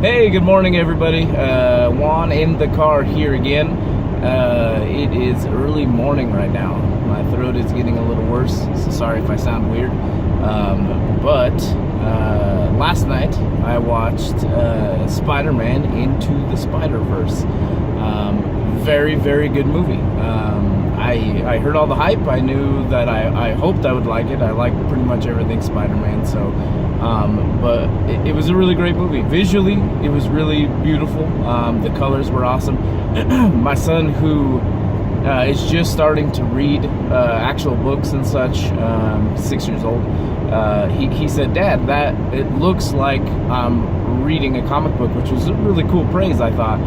Hey, good morning, everybody. Juan in the car here again. It is early morning right now. My throat is getting a little worse, so sorry if I sound weird. But last night I watched Spider-Man Into the Spiderverse. Very, very good movie. I heard all the hype. I knew that I hoped I would like it. I like pretty much everything Spider-Man, so but it was a really great movie. Visually, it was really beautiful. The colors were awesome. My son, who is just starting to read actual books and such, 6 years old, he said, "Dad, that it looks like I'm reading a comic book," which was a really cool praise, I thought,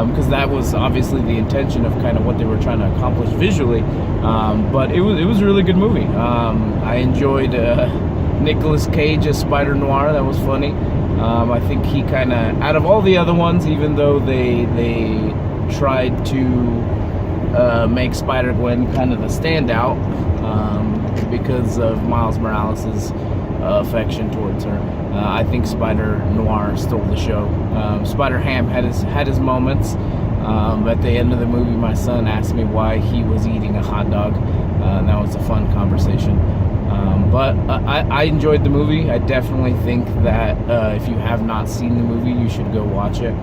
because that was obviously the intention of kind of what they were trying to accomplish visually. But it was a really good movie. I enjoyed Nicolas Cage as Spider Noir. That was funny. I think he kind of, out of all the other ones, even though they tried to make Spider-Gwen kind of the standout because of Miles Morales' affection towards her, I think Spider Noir stole the show. Spider Ham had his moments. At the end of the movie, my son asked me why he was eating a hot dog. And that was a fun conversation. But I enjoyed the movie. I definitely think that if you have not seen the movie, you should go watch it.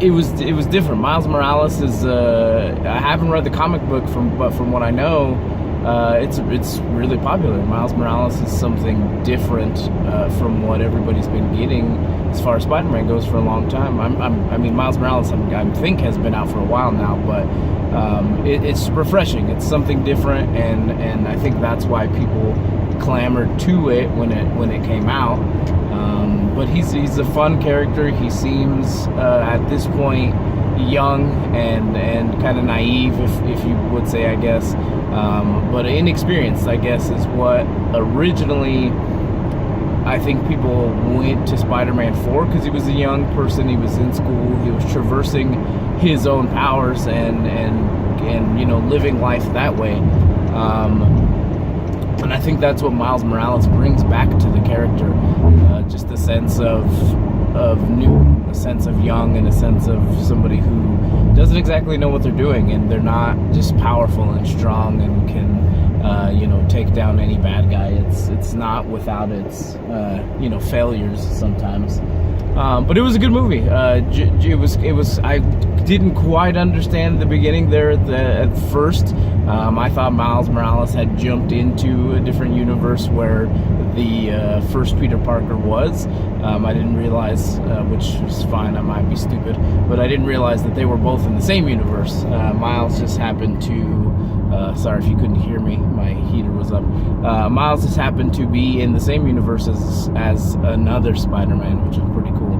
It was different. Miles Morales is. I haven't read the comic book, but from what I know, it's really popular. Miles Morales is something different from what everybody's been getting as far as Spider-Man goes for a long time. I mean, Miles Morales, I think, has been out for a while now, but it's refreshing. It's something different, and I think that's why people clamored to it when it came out. But he's a fun character. He seems at this point young and kind of naive, if you would say, I guess. But inexperienced, I guess, is what originally I think people went to Spider-Man for, because he was a young person. He was in school. He was traversing his own powers and living life that way. And I think that's what Miles Morales brings back to the character, just a sense of new, a sense of young, and a sense of somebody who doesn't exactly know what they're doing, and they're not just powerful and strong and can take down any bad guy. It's not without its failures sometimes. But it was a good movie. It was. I didn't quite understand the beginning there at first. I thought Miles Morales had jumped into a different universe where the first Peter Parker was. I didn't realize, which is fine, I might be stupid, but I didn't realize that they were both in the same universe. Miles just happened to, sorry if you couldn't hear me, my heater was up. Miles just happened to be in the same universe as another Spider-Man, which is pretty cool.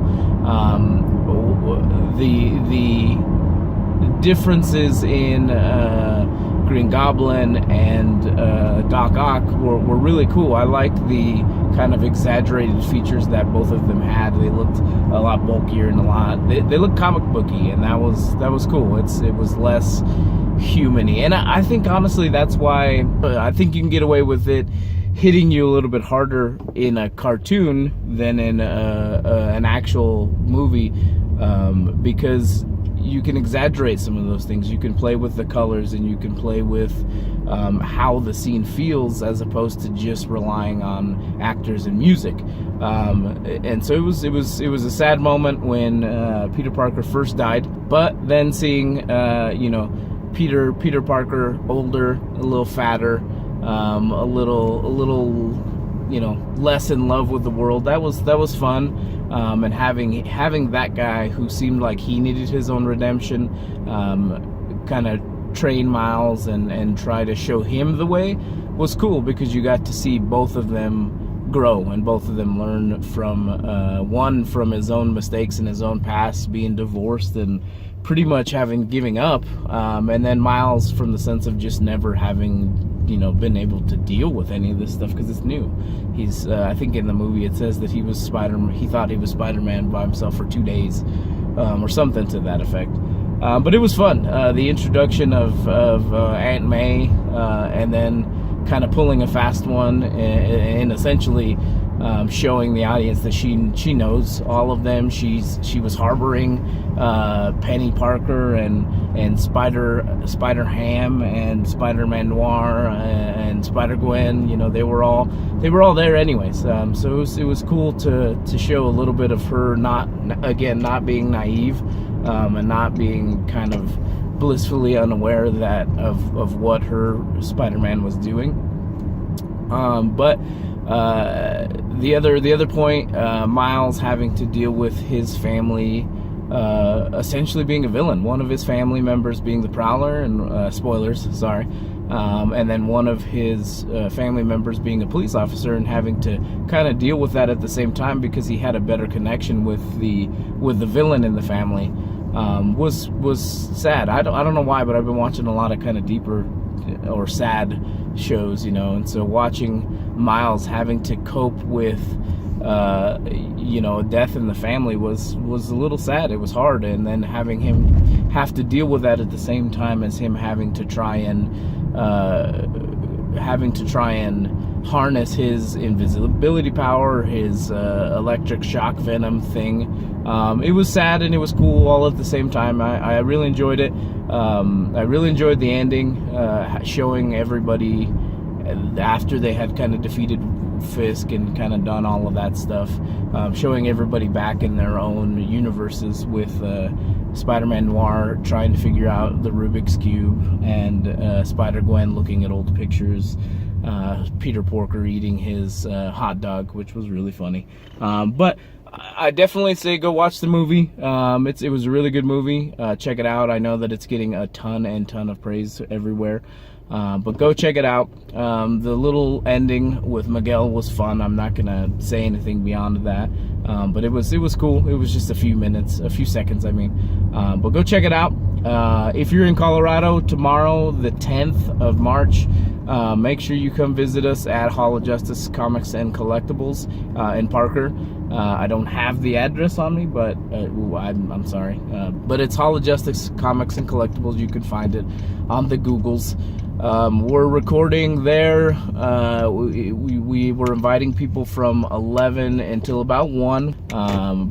The differences in Green Goblin and Doc Ock were really cool. I liked the kind of exaggerated features that both of them had. They looked a lot bulkier and they looked comic booky, and that was cool. It was less human-y, and I think honestly that's why I think you can get away with it hitting you a little bit harder in a cartoon than in an actual movie, because you can exaggerate some of those things. You can play with the colors, and you can play with how the scene feels, as opposed to just relying on actors and music. And so it was a sad moment when Peter Parker first died, but then seeing Peter Parker older, a little fatter, a little less in love with the world. That was fun. And having that guy who seemed like he needed his own redemption, kind of train Miles and try to show him the way, was cool, because you got to see both of them grow and both of them learn from one from his own mistakes and his own past, being divorced and pretty much giving up, and then Miles from the sense of just never having been able to deal with any of this stuff because it's new. He's I think in the movie it says that he thought he was Spider-Man by himself for 2 days, or something to that effect. But it was fun. The introduction of Aunt May, and then kind of pulling a fast one and essentially showing the audience that she knows all of them. She was harboring Penny Parker and Spider Ham and Spider-Man Noir and Spider-Gwen. You know, they were all there anyways. So it was cool to show a little bit of her not being naive and not being kind of blissfully unaware of what her Spider-Man was doing. But the other point, Miles having to deal with his family essentially being a villain. One of his family members being the Prowler, and spoilers, sorry. And then one of his family members being a police officer, and having to kind of deal with that at the same time because he had a better connection with the villain in the family. Was sad. I don't know why, but I've been watching a lot of kind of deeper or sad shows, you know, and so watching Miles having to cope with death in the family was a little sad. It was hard, and then having him have to deal with that at the same time as him having to try and harness his invisibility power, his electric shock venom thing. It was sad and it was cool all at the same time. I really enjoyed it. I really enjoyed the ending, showing everybody after they had kind of defeated Fisk and kind of done all of that stuff, showing everybody back in their own universes with Spider-Man Noir trying to figure out the Rubik's Cube, and Spider-Gwen looking at old pictures, Peter Porker eating his hot dog, which was really funny. But I definitely say go watch the movie. It was a really good movie. Check it out. I know that it's getting a ton of praise everywhere. But go check it out. The little ending with Miguel was fun. I'm not gonna say anything beyond that. But it was cool. It was just a few seconds, I mean. But go check it out. If you're in Colorado tomorrow, the 10th of March, make sure you come visit us at Hall of Justice Comics and Collectibles in Parker. I don't have the address on me, but I'm sorry. But it's Hall of Justice Comics and Collectibles. You can find it on the Googles. We're recording there. We were inviting people from 11 until about 1.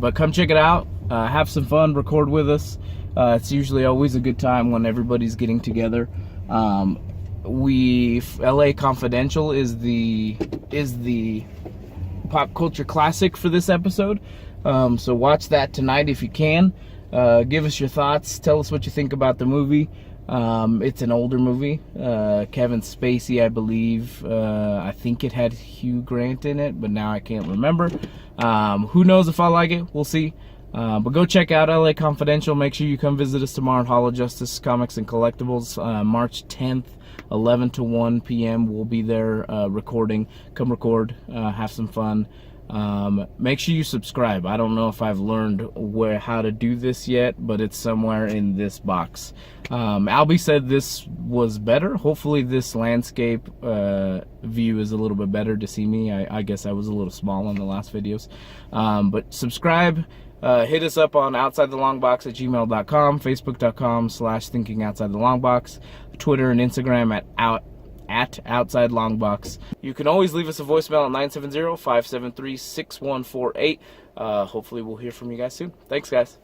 But come check it out. Have some fun. Record with us. It's usually always a good time when everybody's getting together. LA Confidential is the pop culture classic for this episode. So watch that tonight if you can. Give us your thoughts. Tell us what you think about the movie. It's an older movie. Kevin Spacey, I believe. I think it had Hugh Grant in it, but now I can't remember. Who knows if I like it? We'll see. But go check out LA Confidential. Make sure you come visit us tomorrow at Hall of Justice Comics and Collectibles, March 10th, 11 to 1 p.m. We'll be there recording. Come record, have some fun. Make sure you subscribe. I don't know if I've learned how to do this yet, but it's somewhere in this box. Albie said this was better. Hopefully this landscape view is a little bit better to see me. I guess I was a little small in the last videos. But subscribe. Hit us up on outsidelongbox@gmail.com, facebook.com/thinkingoutsidethelongbox, Twitter and Instagram at Outside Longbox. You can always leave us a voicemail at 970-573-6148. Hopefully we'll hear from you guys soon. Thanks, guys.